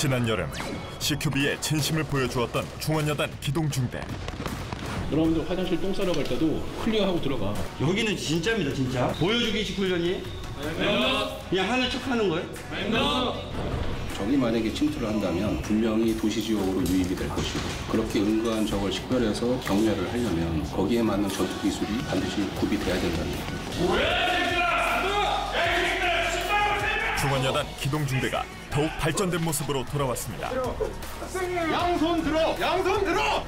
지난 여름 CQB의 진심을 보여주었던 중원여단 기동중대. 여러분들 화장실 똥 싸러 갈 때도 클리어하고 들어가. 여기는 진짜입니다, 진짜. 보여주기식 훈련이? 그냥 하는 척하는 거예요? 적이 만약에 침투를 한다면 분명히 도시지역으로 유입이 될 것이고, 그렇게 은거한 적을 식별해서 경멸을 하려면 거기에 맞는 전투 기술이 반드시 구비돼야 된다는 거죠. 중원여단 기동중대가 더욱 발전된 모습으로 돌아왔습니다. 양손 들어! 양손 들어!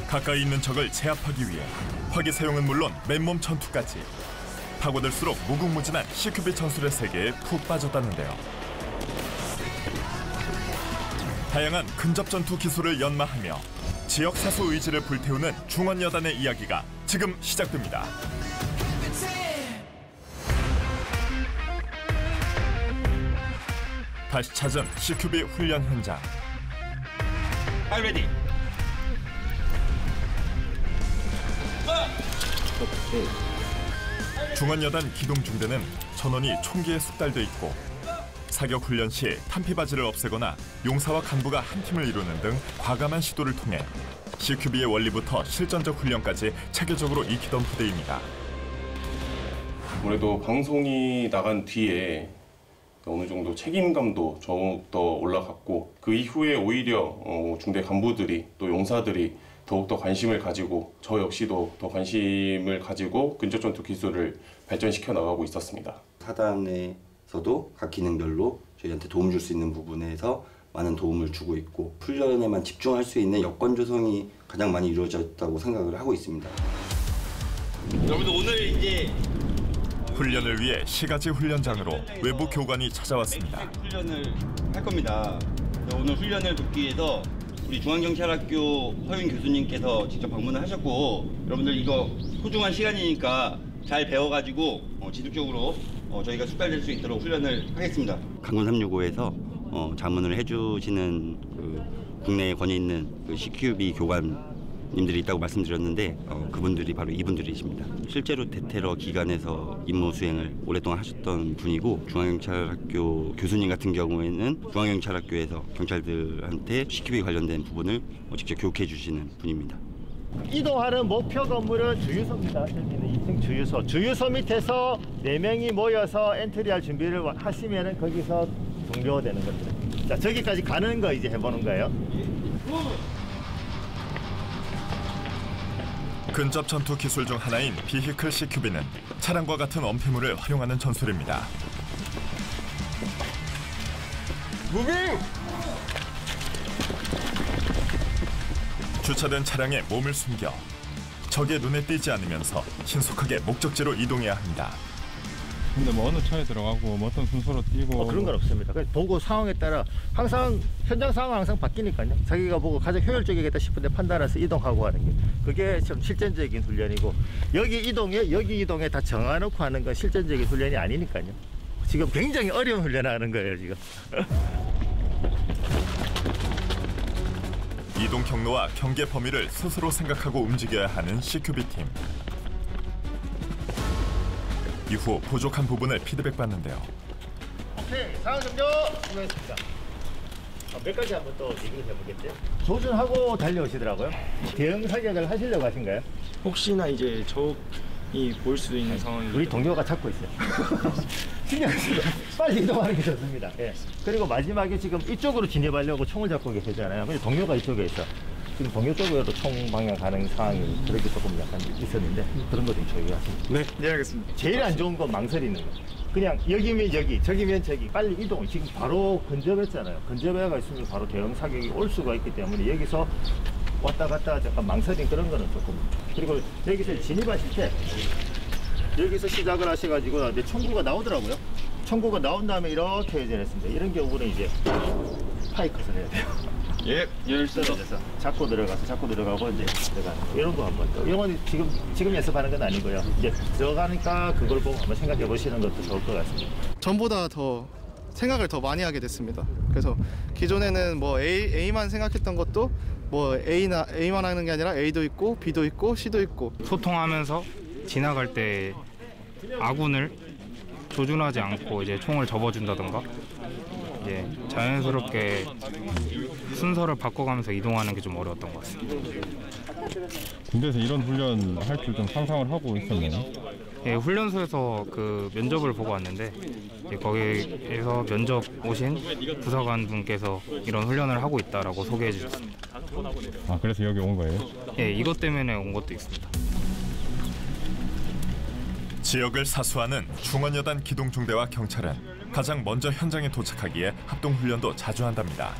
가까이 있는 적을 제압하기 위해 화기 사용은 물론 맨몸 전투까지. 파고들수록 무궁무진한 CQB 전술의 세계에 푹 빠졌다는데요. 다양한 근접 전투 기술을 연마하며 지역 사수 의지를 불태우는 중원여단의 이야기가 지금 시작됩니다. 다시 찾은 CQB 훈련 현장. 알레디. 중원여단 기동중대는 전원이 총기에 숙달돼 있고 사격 훈련 시 탄피바지를 없애거나 용사와 간부가 한 팀을 이루는 등 과감한 시도를 통해 CQB의 원리부터 실전적 훈련까지 체계적으로 익히던 부대입니다. 아무래도 방송이 나간 뒤에 어느 정도 책임감도 더욱 더 올라갔고, 그 이후에 오히려 중대 간부들이 또 용사들이 더욱더 관심을 가지고 저 역시도 더 관심을 가지고 근접 전투 기술을 발전시켜 나가고 있었습니다. 사단에서도 각 기능별로 저희한테 도움 줄 수 있는 부분에서 많은 도움을 주고 있고, 훈련에만 집중할 수 있는 여건 조성이 가장 많이 이루어졌다고 생각을 하고 있습니다. 여러분들 오늘 이제 훈련을 위해 시가지 훈련장으로 외부 교관이 찾아왔습니다. 훈련을 할 겁니다. 오늘 훈련을 돕기 위해서 우리 중앙경찰학교 허윤 교수님께서 직접 방문을 하셨고, 여러분들 이거 소중한 시간이니까 잘 배워가지고 지속적으로 저희가 숙달될 수 있도록 훈련을 하겠습니다. 강군 365에서 자문을 해주시는 국내에 권위 있는 CQB 교관님들이 있다고 말씀드렸는데, 그분들이 바로 이분들이십니다. 실제로 대테러 기간에서 임무 수행을 오랫동안 하셨던 분이고, 중앙경찰학교 교수님 같은 경우에는 중앙경찰학교에서 경찰들한테 CQB 관련된 부분을 직접 교육해 주시는 분입니다. 이동하는 목표 건물은 주유소입니다. 여기는 2층 주유소. 주유소 밑에서 4명이 모여서 엔트리할 준비를 하시면 거기서 종료되는 겁니다. 자, 저기까지 가는 거 이제 해보는 거예요. 근접 전투 기술 중 하나인 비히클 CQB는 차량과 같은 엄폐물을 활용하는 전술입니다. 무빙! 주차된 차량에 몸을 숨겨 적의 눈에 띄지 않으면서 신속하게 목적지로 이동해야 합니다. 근데 뭐 어느 차에 들어가고 뭐 어떤 순서로 뛰고 그런 건 없습니다. 그냥 보고 상황에 따라 항상 현장 상황 항상 바뀌니까요. 자기가 보고 가장 효율적이겠다 싶은데 판단해서 이동하고 하는 게 그게 좀 실전적인 훈련이고, 여기 이동에 다 정해놓고 하는 건 실전적인 훈련이 아니니까요. 지금 굉장히 어려운 훈련하는 거예요 지금. 이동 경로와 경계 범위를 스스로 생각하고 움직여야 하는 CQB팀. 이후 부족한 부분을 피드백받는데요. 오케이, 상황 종료! 수고했습니다. 몇 가지 한번 또 얘기를 해보겠죠? 조준하고 달려오시더라고요. 대응 사격을 하시려고 하신가요? 혹시나 이제 적이 보일 수도 있는 상황이 우리 동료가 찾고 있어요. 신경 쓰세요. 빨리 이동하는 게 좋습니다. 예. 그리고 마지막에 지금 이쪽으로 진입하려고 총을 잡고 계시잖아요. 근데 동료가 이쪽에 있어. 지금 동료 쪽으로 총 방향 가는 상황이 그렇게 조금 약간 있었는데, 그런 거 좀 조율하십니다. 네, 네, 알겠습니다. 제일 안 좋은 건 망설이는 거. 그냥 여기면 여기, 저기면 저기, 빨리 이동. 지금 바로 근접했잖아요. 근접해가 있으면 바로 대응 사격이 올 수가 있기 때문에 여기서 왔다 갔다 잠깐 망설인 그런 거는 조금. 그리고 여기서 진입하실 때 여기서 시작을 하셔가지고 내 총구가 나오더라고요. 총구가 나온 다음에 이렇게 해제했습니다. 이런 경우는 이제 파이컷을 해야 돼요. 예, 떨어져서 잡고 들어가고 이제 내가 이런 거 한번 또. 이런 건 지금 연습하는 건 아니고요. 이제 들어가니까 그걸 보고 한번 생각해 보시는 것도 좋을 것 같습니다. 전보다 더 생각을 더 많이 하게 됐습니다. 그래서 기존에는 뭐 A만 생각했던 것도 뭐 A만 하는 게 아니라 A도 있고 B도 있고 C도 있고, 소통하면서 지나갈 때 아군을 조준하지 않고 이제 총을 접어준다던가 이제 자연스럽게 순서를 바꿔가면서 이동하는 게 좀 어려웠던 것 같습니다. 군대에서 이런 훈련 할 줄 좀 상상을 하고 있었나요? 예, 훈련소에서 그 면접을 보고 왔는데 이제 거기에서 면접 오신 부사관 분께서 이런 훈련을 하고 있다라고 소개해 주셨습니다. 아, 그래서 여기 온 거예요? 예, 이것 때문에 온 것도 있습니다. 지역을 사수하는 중원여단 기동중대와 경찰은 가장 먼저 현장에 도착하기에 합동훈련도 자주 한답니다.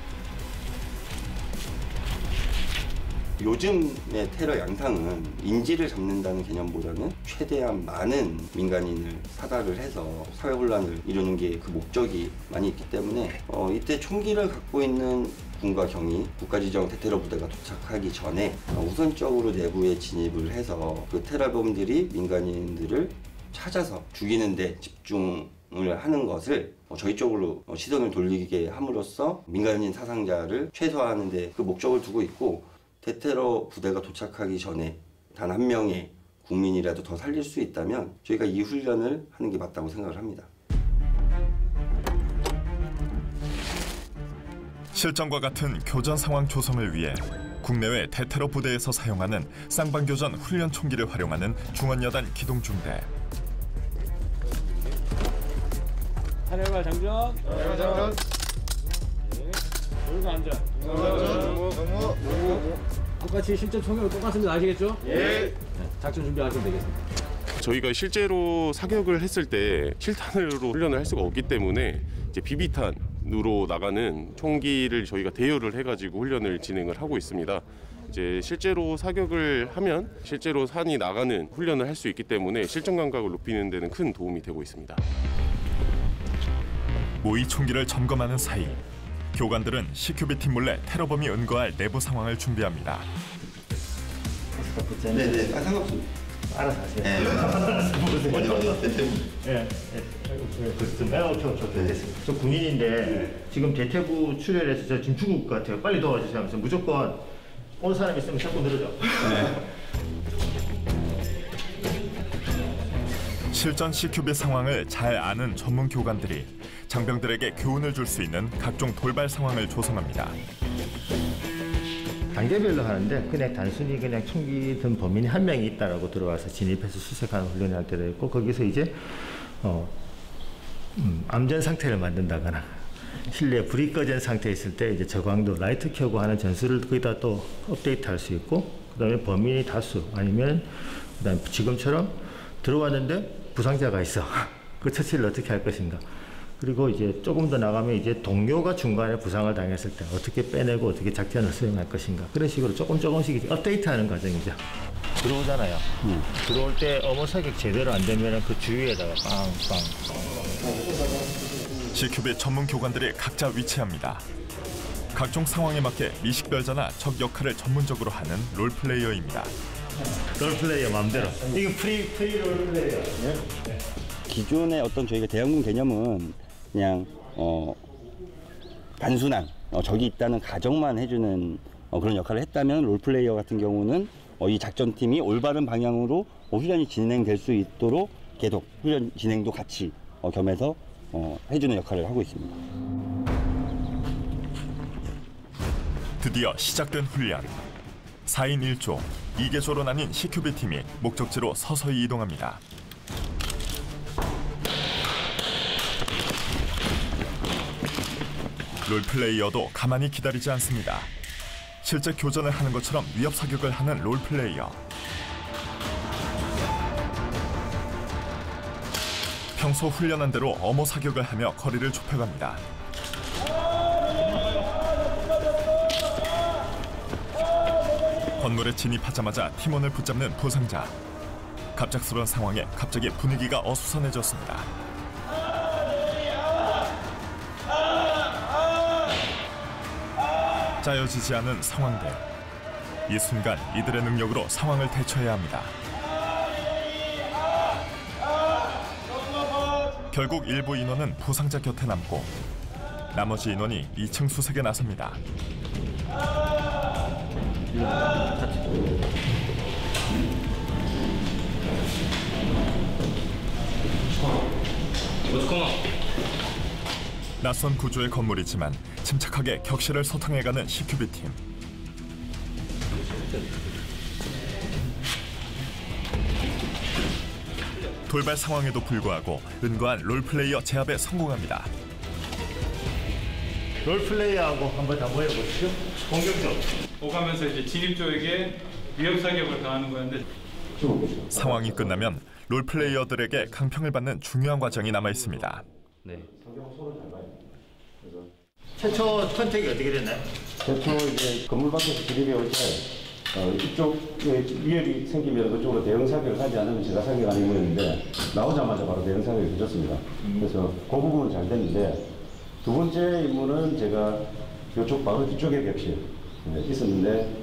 요즘의 테러 양상은 인지를 잡는다는 개념보다는 최대한 많은 민간인을 사다를 해서 사회 혼란을 이루는 게 그 목적이 많이 있기 때문에 이때 총기를 갖고 있는 군과 경이 국가지정 대테러 부대가 도착하기 전에 우선적으로 내부에 진입을 해서 그 테러범들이 민간인들을 찾아서 죽이는 데 집중을 하는 것을 저희 쪽으로 시선을 돌리게 함으로써 민간인 사상자를 최소화하는 데 그 목적을 두고 있고, 대테러 부대가 도착하기 전에 단 한 명의 국민이라도 더 살릴 수 있다면 저희가 이 훈련을 하는 게 맞다고 생각을 합니다. 실전과 같은 교전 상황 조성을 위해 국내외 대테러 부대에서 사용하는 쌍방교전 훈련 총기를 활용하는 중원여단 기동중대. 하늘발 장전. 장전. 돌고 앉아. 똑같이 실전 총격은 똑같습니다. 아시겠죠? 예. 네, 작전 준비하시면 되겠습니다. 저희가 실제로 사격을 했을 때 실탄으로 훈련을 할 수가 없기 때문에 이제 비비탄으로 나가는 총기를 저희가 대여를 해가지고 훈련을 진행을 하고 있습니다. 이제 실제로 사격을 하면 실제로 산이 나가는 훈련을 할 수 있기 때문에 실전 감각을 높이는 데는 큰 도움이 되고 있습니다. 모의 총기를 점검하는 사이 교관들은 CQB팀 몰래 테러범이 은거할 내부 상황을 준비합니다. 네네, 상관없습니다. 알아서 하세요. 네. 저 군인인데 지금 대퇴부 출혈해서 저 지금 죽을 것 같아요. 빨리 도와주세요 하면서 무조건 온 사람 있으면 자꾸 늘어져. 실전 CQB 상황을 잘 아는 전문 교관들이 장병들에게 교훈을 줄 수 있는 각종 돌발 상황을 조성합니다. 단계별로 하는데 그냥 단순히 그냥 총기 든 범인이 한 명이 있다라고 들어와서 진입해서 수색하는 훈련을 할 때도 있고, 거기서 이제 암전 상태를 만든다거나 실내에 불이 꺼진 상태에 있을 때 이제 저광도 라이트 켜고 하는 전술을 거기다 또 업데이트할 수 있고, 그다음에 범인이 다수 아니면 그다음 지금처럼 들어왔는데 부상자가 있어. 그 처치를 어떻게 할 것인가. 그리고 이제 조금 더 나가면 이제 동료가 중간에 부상을 당했을 때 어떻게 빼내고 어떻게 작전을 수행할 것인가. 그런 식으로 조금씩 업데이트하는 과정이죠. 들어오잖아요. 들어올 때 어머 사격 제대로 안 되면 그 주위에다가 빵빵. CQB 전문 교관들이 각자 위치합니다. 각종 상황에 맞게 미식별자나 적 역할을 전문적으로 하는 롤플레이어입니다. 롤플레이어 마음대로. 이거 프리 롤플레이어. 네. 기존의 어떤 저희가 대항군 개념은 그냥 단순한 적이 있다는 가정만 해주는 그런 역할을 했다면, 롤플레이어 같은 경우는 이 작전팀이 올바른 방향으로 훈련이 진행될 수 있도록 계속 훈련 진행도 같이 겸해서 해주는 역할을 하고 있습니다. 드디어 시작된 훈련. 4인 1조, 2개조로 나뉜 CQB팀이 목적지로 서서히 이동합니다. 롤플레이어도 가만히 기다리지 않습니다. 실제 교전을 하는 것처럼 위협 사격을 하는 롤플레이어. 평소 훈련한 대로 엄호 사격을 하며 거리를 좁혀갑니다. 건물에 진입하자마자 팀원을 붙잡는 부상자. 갑작스러운 상황에 갑자기 분위기가 어수선해졌습니다. 짜여지지 않은 상황들. 이 순간 이들의 능력으로 상황을 대처해야 합니다. 결국 일부 인원은 부상자 곁에 남고 나머지 인원이 2층 수색에 나섭니다. 낯선 구조의 건물이지만 침착하게 격실을 소탕해가는 CQB팀. 돌발 상황에도 불구하고 은거한 롤플레이어 제압에 성공합니다. 롤플레이어하고 한번 다 모여보시죠. 공격적. 오가면서 이제 진입 쪽에게 위협 사격을 가하는 거였는데 상황이 끝나면 롤플레이어들에게 강평을 받는 중요한 과정이 남아 있습니다. 네. 최초 선택이 어떻게 됐나요? 최초 이제 건물 밖에서 진입해 올 때 이쪽에 위협이 생기면 그쪽으로 대응 사격을 하지 않으면 제가 사격 안 해보였는데 나오자마자 바로 대응 사격을 해줬습니다. 그래서 그 부분은 잘 됐는데 두 번째 임무는 제가 이쪽 바로 뒤쪽에 격실 있었는데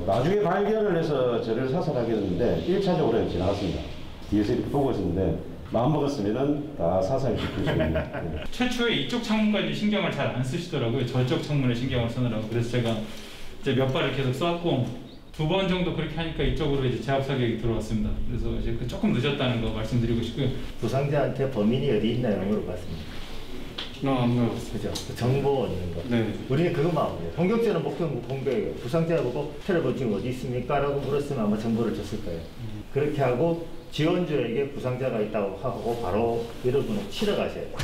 나중에 발견을 해서 저를 사살하게 됐는데 1차적으로는 지나갔습니다. 뒤에서 이렇게 보고 있었는데 마음먹었으면 다 사살시킬 수 있는. 네. 최초에 이쪽 창문까지 신경을 잘 안 쓰시더라고요. 저쪽 창문에 신경을 쓰느라고. 그래서 제가 이제 몇 발을 계속 쏘았고 2번 정도 그렇게 하니까 이쪽으로 이제 제압 사격이 들어왔습니다. 그래서 이제 조금 늦었다는 거 말씀드리고 싶고요. 부상자한테 범인이 어디 있나요? 물어봤습니다. 안 물어봤어요. 그죠? 정보 얻는 거. 네. 우리는 그것만 하고요. 공격자는 목표 공격이에요. 부상자 보고 테러범 지금 어디 있습니까? 라고 물었으면 아마 정보를 줬을 거예요. 그렇게 하고 지원주에게 부상자가 있다고 하고 바로 여러분은 치러 가셔야 돼요.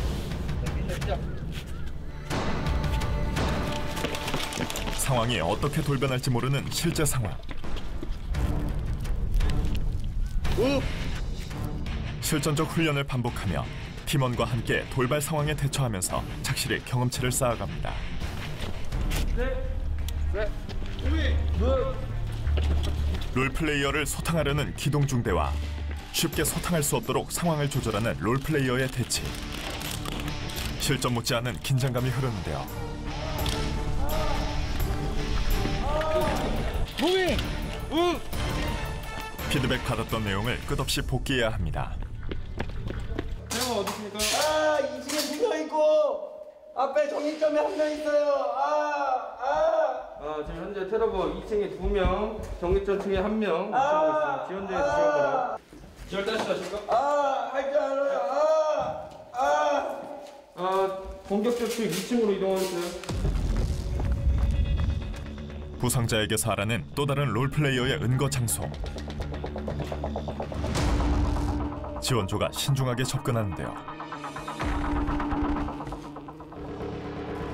상황이 어떻게 돌변할지 모르는 실제 상황. 실전적 훈련을 반복하며 팀원과 함께 돌발 상황에 대처하면서 착실히 경험치를 쌓아갑니다. 롤플레이어를 소탕하려는 기동중대와 쉽게 소탕할 수 없도록 상황을 조절하는 롤플레이어의 대치. 실전 못지않은 긴장감이 흐르는데요. 피드백 받았던 내용을 끝없이 복귀해야 합니다. 태호 어디 있습니까? 2층에 2명 있고 앞에 정리점에 1명 있어요. 지금 현재 테러버 2층에 2명, 정리점 층에 1명 지원하고 있습니다. 지원대에서 지원 거라. 지원 다시 하실까? 할 줄 알아요. 공격적 측 2층으로 이동하셨어요. 부상자에게서 알아낸 또 다른 롤플레이어의 은거 장소. 지원조가 신중하게 접근하는데요.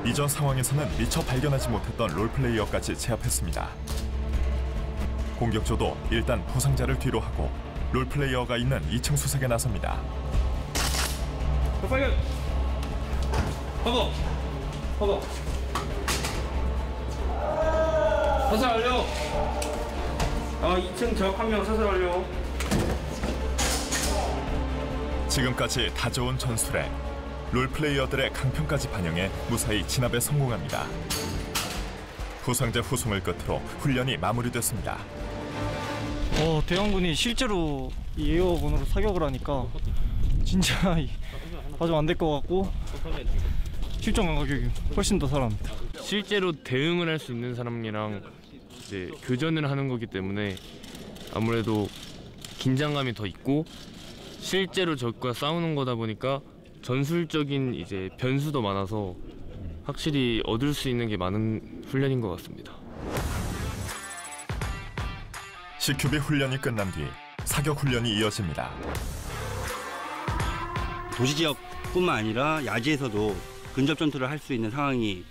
이전 상황에서는 미처 발견하지 못했던 롤플레이어까지 제압했습니다. 공격조도 일단 부상자를 뒤로 하고 롤플레이어가 있는 2층 수색에 나섭니다. 발견! 허거! 사살 완료! 2층 적 1명 사살 완료. 지금까지 다져온 전술에 롤플레이어들의 강평까지 반영해 무사히 진압에 성공합니다. 부상자 후송을 끝으로 훈련이 마무리됐습니다. 대원군이 실제로 이 에어건으로 사격을 하니까 진짜 아주 안 될 것 같고 실전 감각이 훨씬 더 살아납니다. 실제로 대응을 할 수 있는 사람이랑 이제 교전을 하는 거기 때문에 아무래도 긴장감이 더 있고 실제로 적과 싸우는 거다 보니까 전술적인 이제 변수도 많아서 확실히 얻을 수 있는 게 많은 훈련인 것 같습니다. CQB 훈련이 끝난 뒤 사격 훈련이 이어집니다. 도시 지역뿐만 아니라 야지에서도 근접 전투를 할 수 있는 상황이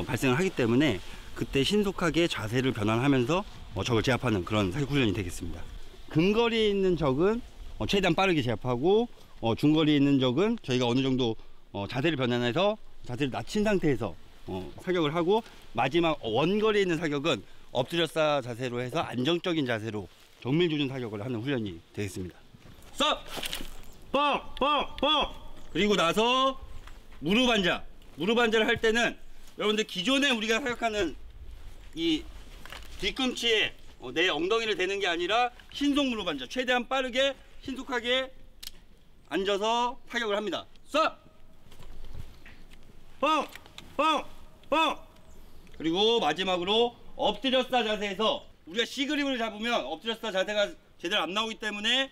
발생을 하기 때문에 그때 신속하게 자세를 변환하면서 적을 제압하는 그런 사격 훈련이 되겠습니다. 근거리에 있는 적은 최대한 빠르게 제압하고 중거리에 있는 적은 저희가 어느 정도 자세를 변환해서 자세를 낮춘 상태에서 사격을 하고 마지막 원거리에 있는 사격은 엎드려 싸 자세로 해서 안정적인 자세로 정밀 조준 사격을 하는 훈련이 되겠습니다. 쏴! 뻥! 그리고 나서 무릎 앉아. 무릎 앉아를 할 때는 여러분들 기존에 우리가 사격하는 이 뒤꿈치에 내 엉덩이를 대는 게 아니라 신속 무릎 앉아. 최대한 빠르게 신속하게 앉아서 타격을 합니다. 쏴! 뻥! 그리고 마지막으로 엎드려 싸 자세에서 우리가 C그립을 잡으면 엎드려 싸 자세가 제대로 안 나오기 때문에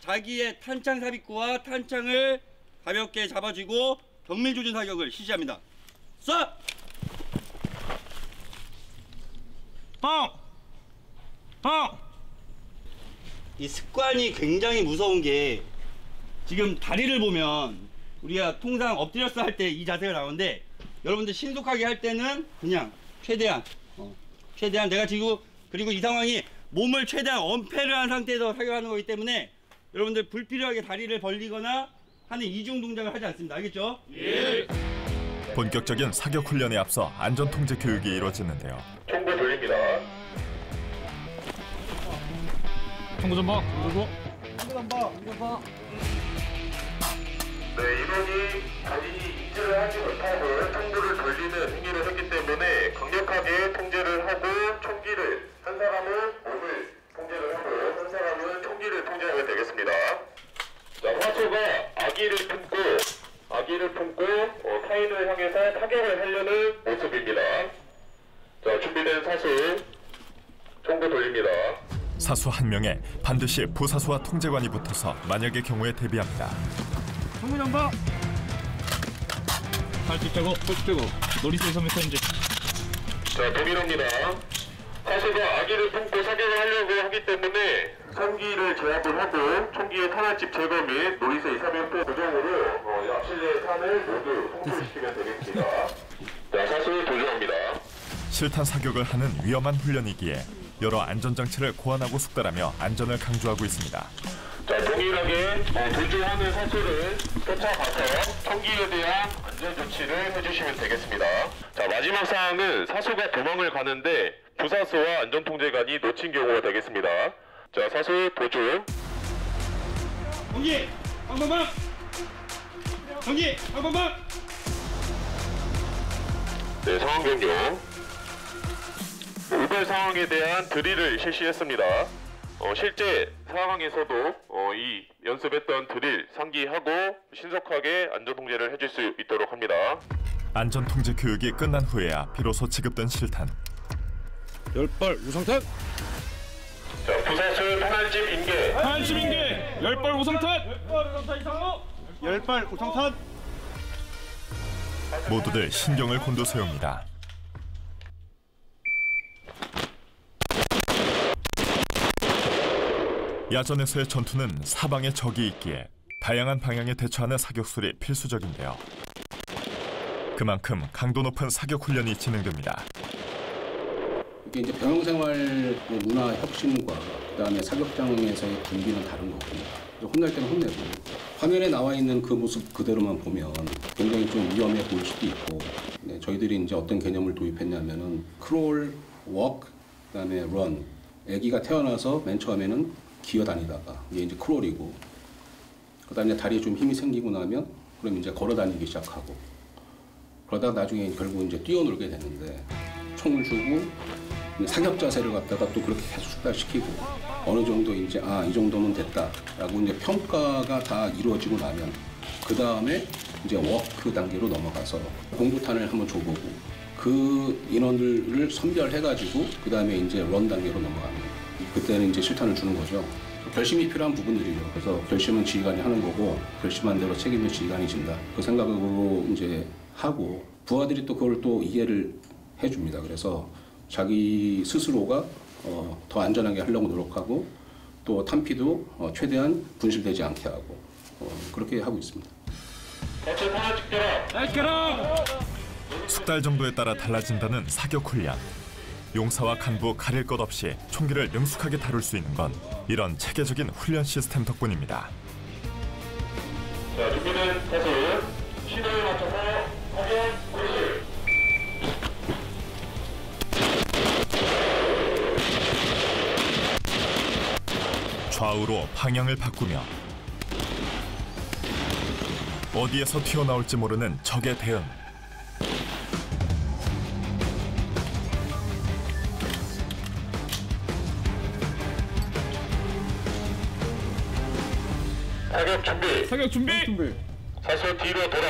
자기의 탄창 삽입구와 탄창을 가볍게 잡아주고 정밀 조준 사격을 실시합니다. 쏴! 이 습관이 굉장히 무서운 게 지금 다리를 보면 우리가 통상 엎드렸어 할 때 이 자세가 나오는데 여러분들 신속하게 할 때는 그냥 최대한 내가 지금 그리고 이 상황이 몸을 최대한 엄폐를 한 상태에서 사격하는 거기 때문에 여러분들 불필요하게 다리를 벌리거나 하는 이중 동작을 하지 않습니다. 알겠죠? 예. 본격적인 사격 훈련에 앞서 안전 통제 교육이 이루어지는데요. 총구 돌립니다. 총구 전방 누르고. 네, 인원이 자신이 인지를 하지 못하고 총구를 돌리는 행위를 했기 때문에 강력하게 통제를 하고 총기를 한 사람은 몸을 통제를 하고 한 사람은 총기를 통제하면 되겠습니다. 자, 화소가 아기를 품고 타인을 향해서 타격을 하려는 모습입니다. 자, 준비된 사수 총구 돌립니다. 사수 한 명에 반드시 부사수와 통제관이 붙어서 만약의 경우에 대비합니다. 총구 전방. 팔뚝 빼고 놀이터에서 몇 현재. 자, 동일합니다. 사수가 아기를 품고 사격을 하려고 하기 때문에 선기를 제압을 하고 총기의 탄환집 제거 및 노이서 2, 3연포 고정으로 앞실내 탄을 모두 송출시키면 되겠습니다. 자, 사수 도주합니다. 실탄 사격을 하는 위험한 훈련이기에 여러 안전장치를 고안하고 숙달하며 안전을 강조하고 있습니다. 자, 동일하게 도주하는 사수를 쫓아가서 총기에 대한 안전 조치를 해주시면 되겠습니다. 자, 마지막 사항은 사수가 도망을 가는데 부사수와 안전통제관이 놓친 경우가 되겠습니다. 자, 사수 도주. 경기! 방방방! 경기! 방방방! 네, 상황 변경. 우별 상황에 대한 드릴을 실시했습니다. 실제 상황에서도 이 연습했던 드릴 상기하고 신속하게 안전통제를 해줄 수 있도록 합니다. 안전통제 교육이 끝난 후에야 비로소 지급된 실탄. 10발 우상탄. 자, 부사수 탄환집 인계. 10발 우상탄. 10발 우상탄. 모두들 신경을 곤두세웁니다. 야전에서의 전투는 사방에 적이 있기에 다양한 방향에 대처하는 사격술이 필수적인데요. 그만큼 강도 높은 사격 훈련이 진행됩니다. 이게 이제 병영생활 문화 혁신과 그다음에 사격장에서의 분위기는 다른 거거든요. 혼날 때는 혼내고 화면에 나와 있는 그 모습 그대로만 보면 굉장히 좀 위험해 보일 수도 있고, 네, 저희들이 이제 어떤 개념을 도입했냐면은 크롤, 워크, 그다음에 런. 아기가 태어나서 맨 처음에는 기어다니다가 이게 이제 크롤이고, 그다음에 다리에 좀 힘이 생기고 나면 그럼 이제 걸어다니기 시작하고, 그러다가 나중에 결국 이제 뛰어놀게 되는데 총을 주고 사격 자세를 갖다가 또 그렇게 계속 숙달시키고 어느 정도 이제 이 정도면 됐다라고 이제 평가가 다 이루어지고 나면 그 다음에 이제 워크 단계로 넘어가서 공구탄을 한번 줘보고 그 인원들을 선별해가지고 그 다음에 이제 런 단계로 넘어가는, 그때는 이제 실탄을 주는 거죠. 결심이 필요한 부분들이죠. 그래서 결심은 지휘관이 하는 거고 결심한 대로 책임을 지휘관이 진다. 그 생각으로 이제 하고 부하들이 또 그걸 또 이해를 해줍니다. 그래서 자기 스스로가 더 안전하게 하려고 노력하고 또 탄피도 최대한 분실되지 않게 하고 그렇게 하고 있습니다. 숙달 정도에 따라 달라진다는 사격 훈련. 용사와 간부 가릴 것 없이 총기를 능숙하게 다룰 수 있는 건 이런 체계적인 훈련 시스템 덕분입니다. 자, 준비된 사수 시도에 맞춰서 사격開始. 좌우로 방향을 바꾸며 어디에서 튀어나올지 모르는 적의 대응. 사격 준비. 사수 뒤로 돌아.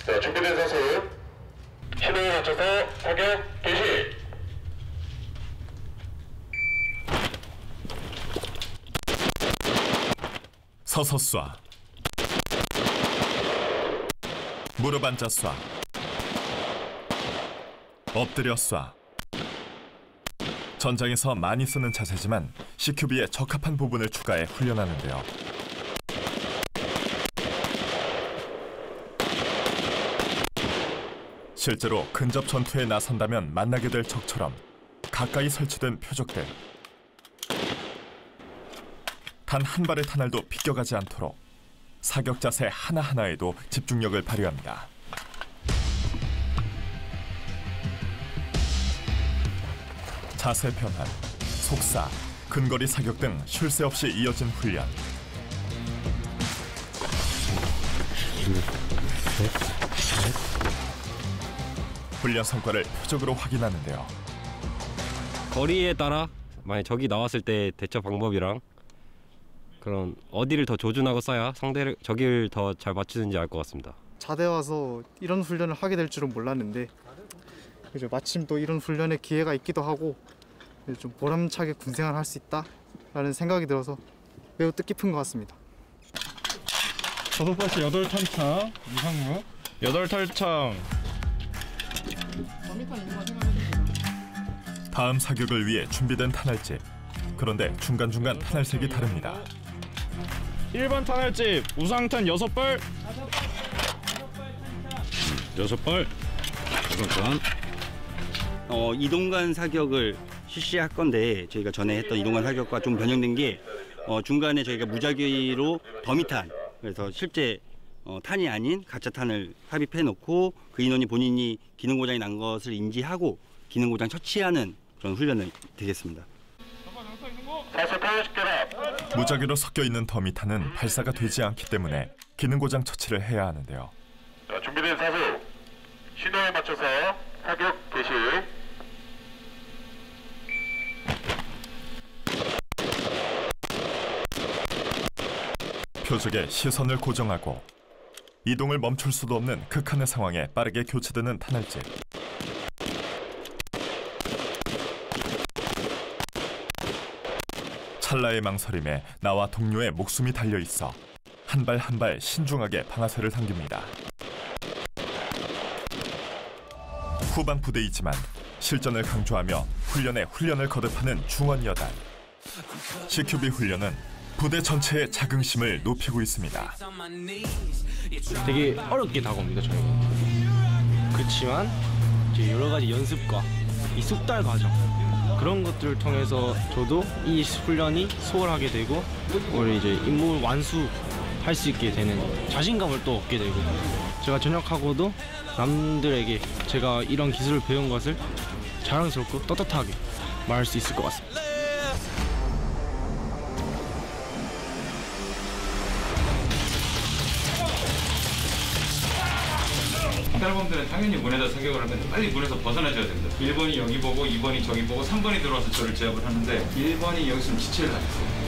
자, 준비된 사수 신호에 맞춰서 사격 개시. 서서 쏴, 무릎 앉아 쏴, 엎드려 쏴. 전장에서 많이 쓰는 자세지만 CQB에 적합한 부분을 추가해 훈련하는데요. 실제로 근접 전투에 나선다면 만나게 될 적처럼 가까이 설치된 표적들. 단 한 발의 탄알도 비껴가지 않도록 사격 자세 하나하나에도 집중력을 발휘합니다. 자세 변환, 속사, 근거리 사격 등 쉴 새 없이 이어진 훈련. 훈련 성과를 표적으로 확인하는데요. 거리에 따라 만약 적이 나왔을 때 대처 방법이랑 그런 어디를 더 조준하고 쏴야 적을 더 잘 맞추는지 알 것 같습니다. 자대 와서 이런 훈련을 하게 될 줄은 몰랐는데 이제 마침 또 이런 훈련의 기회가 있기도 하고 좀 보람차게 군생활을 할 수 있다라는 생각이 들어서 매우 뜻깊은 것 같습니다. 5발씩 8탄창 이상무 8탈창. 다음 사격을 위해 준비된 탄알집. 그런데 중간중간 탄알색이 다릅니다. 1번 탄알집 우상탄 6발. 6발. 이동간 사격을 실시할 건데 저희가 전에 했던 이동간 사격과 좀 변형된 게 중간에 저희가 무작위로 더미탄, 그래서 실제 탄이 아닌 가짜 탄을 삽입해 놓고 그 인원이 본인이 기능 고장이 난 것을 인지하고 기능 고장 처치하는 그런 훈련이 되겠습니다. 무작위로 섞여 있는 더미탄은 발사가 되지 않기 때문에 기능 고장 처치를 해야 하는데요. 자, 준비된 사수 신호에 맞춰서 사격 개시. 표적에 시선을 고정하고 이동을 멈출 수도 없는 극한의 상황에 빠르게 교체되는 탄알집. 찰나의 망설임에 나와 동료의 목숨이 달려있어 한 발 한 발 신중하게 방아쇠를 당깁니다. 후방 부대이지만 실전을 강조하며 훈련에 훈련을 거듭하는 중원여단. CQB 훈련은 부대 전체의 자긍심을 높이고 있습니다. 되게 어렵게 다가옵니다, 저희가. 그렇지만 이제 여러 가지 연습과 이 숙달 과정 그런 것들을 통해서 저도 이 훈련이 수월하게 되고 오늘 이제 임무를 완수할 수 있게 되는 자신감을 또 얻게 되고 제가 전역하고도 남들에게 제가 이런 기술을 배운 것을 자랑스럽고 떳떳하게 말할 수 있을 것 같습니다. 사람들은 당연히 문에다 사격을 하면 빨리 문에서 벗어나줘야 됩니다. 1번이 여기 보고 2번이 저기 보고 3번이 들어와서 저를 제압을 하는데 1번이 여기서 지체를 하겠어요.